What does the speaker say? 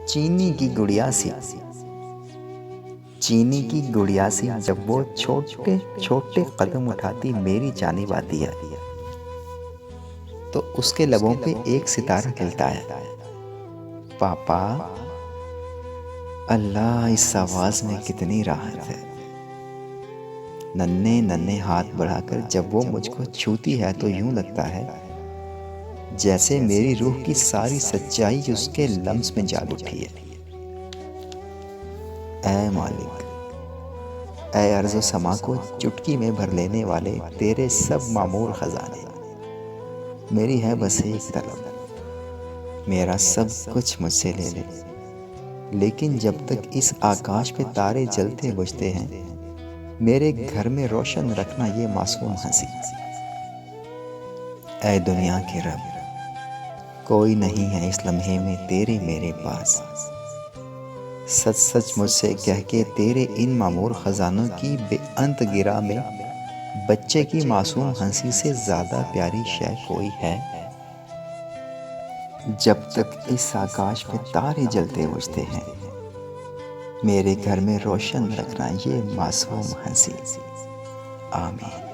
چینی کی گڑیا سی چینی کی گڑیا سی جب وہ چھوٹے چھوٹے قدم اٹھاتی میری جانب آتی ہے تو اس کے لبوں پہ ایک ستارہ کھلتا ہے۔ پاپا، اللہ اس آواز میں کتنی راحت ہے۔ ننھے ننھے ہاتھ بڑھا کر جب وہ مجھ کو چھوتی ہے تو یوں لگتا ہے جیسے میری روح کی ساری سچائی اس کے لمس میں جاگ اٹھی ہے۔ اے مالک، اے ارض و سما کو چٹکی میں بھر لینے والے تیرے سب معمور خزانے، میری ہے بس ایک طلب، میرا سب کچھ مجھ سے لے لے، لیکن جب تک اس آکاش پہ تارے جلتے بجھتے ہیں میرے گھر میں روشن رکھنا یہ معصوم ہنسی۔ اے دنیا کے رب، کوئی نہیں ہے اس لمحے میں تیرے میرے پاس، سچ سچ مجھ سے کہہ کے تیرے ان معمور خزانوں کی بے انت گرہ میں بچے کی معصوم ہنسی سے زیادہ پیاری شے کوئی ہے؟ جب تک اس آکاش پہ تارے جلتے بجھتے ہیں میرے گھر میں روشن رکھنا یہ معصوم ہنسی۔ آمین۔